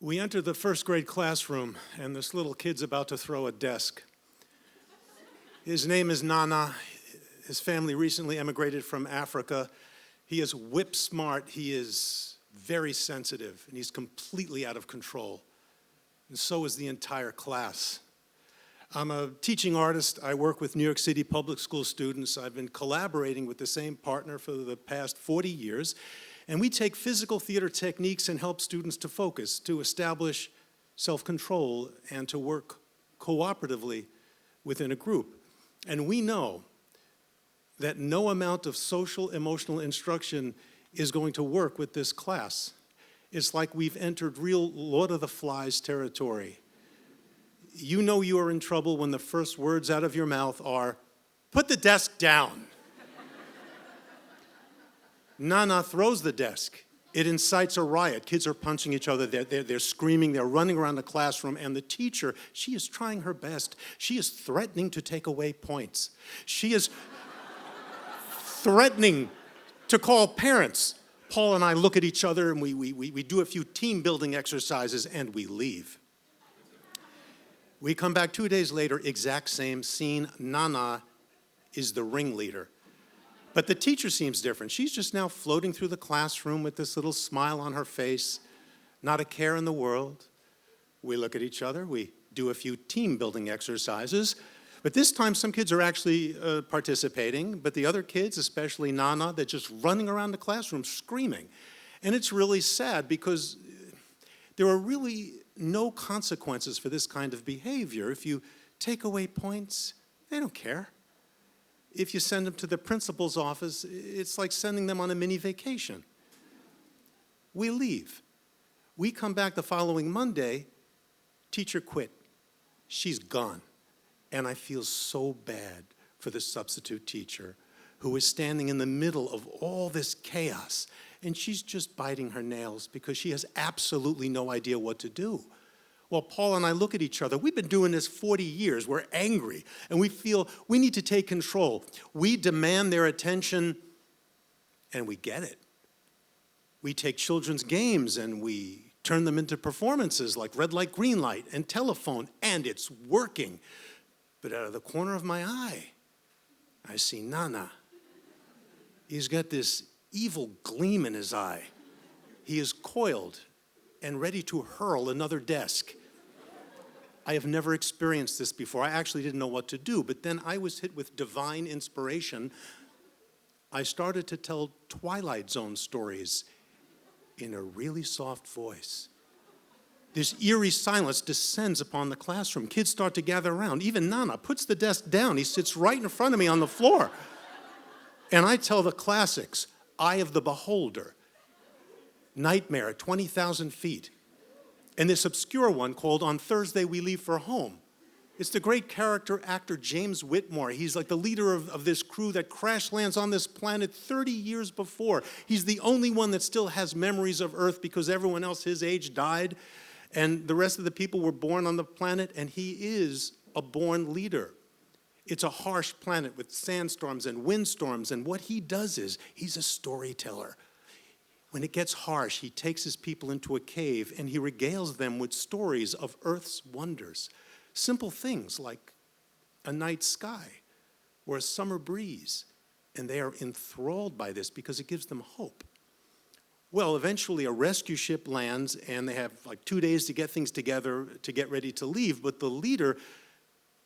We enter the first grade classroom, and this little kid's about to throw a desk. His name is Nana. His family recently emigrated from Africa. He is whip smart. He is very sensitive, and he's completely out of control. And so is the entire class. I'm a teaching artist. I work with New York City public school students. I've been collaborating with the same partner for the past 40 years. And we take physical theater techniques and help students to focus, to establish self-control, and to work cooperatively within a group. And we know that no amount of social emotional instruction is going to work with this class. It's like we've entered real Lord of the Flies territory. You know you are in trouble when the first words out of your mouth are, "Put the desk down." Nana throws the desk. It incites a riot. Kids are punching each other. They're screaming. They're running around the classroom. And the teacher, she is trying her best. She is threatening to take away points. She is threatening to call parents. Paul and I look at each other, and we do a few team-building exercises, and we leave. We come back 2 days later, exact same scene. Nana is the ringleader. But the teacher seems different. She's just now floating through the classroom with this little smile on her face, not a care in the world. We look at each other. We do a few team-building exercises. But this time, some kids are actually participating. But the other kids, especially Nana, they're just running around the classroom screaming. And it's really sad because there are really no consequences for this kind of behavior. If you take away points, they don't care. If you send them to the principal's office, it's like sending them on a mini vacation. We leave. We come back the following Monday, teacher quit. She's gone. And I feel so bad for the substitute teacher who is standing in the middle of all this chaos. And she's just biting her nails because she has absolutely no idea what to do. Well, Paul and I look at each other. We've been doing this 40 years. We're angry, and we feel we need to take control. We demand their attention, and we get it. We take children's games, and we turn them into performances like red light, green light, and telephone, and it's working. But out of the corner of my eye, I see Nana. He's got this evil gleam in his eye. He is coiled and ready to hurl another desk. I have never experienced this before. I actually didn't know what to do, but then I was hit with divine inspiration. I started to tell Twilight Zone stories in a really soft voice. This eerie silence descends upon the classroom. Kids start to gather around. Even Nana puts the desk down. He sits right in front of me on the floor. And I tell the classics, Eye of the Beholder, Nightmare at 20,000 feet, and this obscure one called On Thursday We Leave for Home. It's the great character actor James Whitmore. He's like the leader of this crew that crash lands on this planet 30 years before. He's the only one that still has memories of Earth because everyone else his age died, and the rest of the people were born on the planet, and he is a born leader. It's a harsh planet with sandstorms and windstorms, and what he does is he's a storyteller. When it gets harsh, he takes his people into a cave and he regales them with stories of Earth's wonders. Simple things like a night sky or a summer breeze. And they are enthralled by this because it gives them hope. Well, eventually a rescue ship lands and they have like 2 days to get things together to get ready to leave. But the leader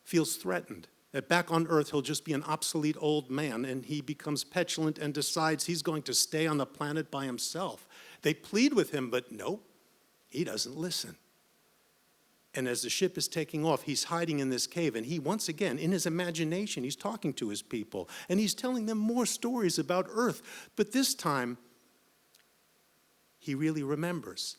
feels threatened. That back on Earth, he'll just be an obsolete old man, and he becomes petulant and decides he's going to stay on the planet by himself. They plead with him, but no, he doesn't listen. And as the ship is taking off, he's hiding in this cave, and he, once again, in his imagination, he's talking to his people, and he's telling them more stories about Earth. But this time, he really remembers.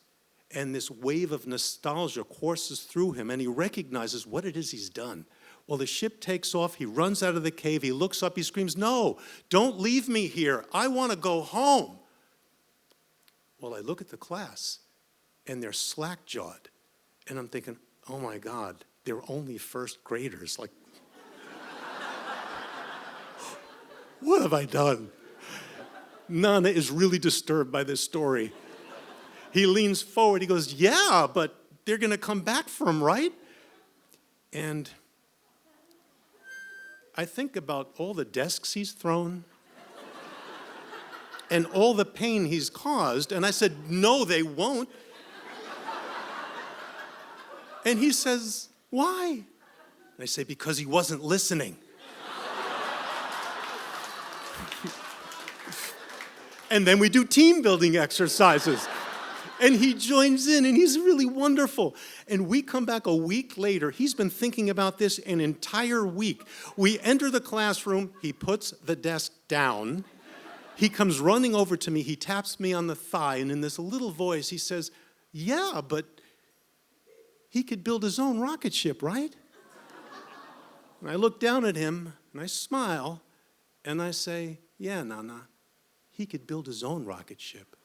And this wave of nostalgia courses through him, and he recognizes what it is he's done. Well, the ship takes off, he runs out of the cave, he looks up, he screams, "No, don't leave me here. I want to go home." Well, I look at the class, and they're slack-jawed. And I'm thinking, oh my God, they're only first graders. Like, what have I done? Nana is really disturbed by this story. He leans forward. He goes, yeah, but they're going to come back for him, right? And I think about all the desks he's thrown and all the pain he's caused. And I said, no, they won't. And he says, why? And I say, because he wasn't listening. And then we do team building exercises. And he joins in, and he's really wonderful. And we come back a week later. He's been thinking about this an entire week. We enter the classroom. He puts the desk down. He comes running over to me. He taps me on the thigh, and in this little voice, he says, yeah, but he could build his own rocket ship, right? And I look down at him, and I smile, and I say, yeah, Nana, he could build his own rocket ship.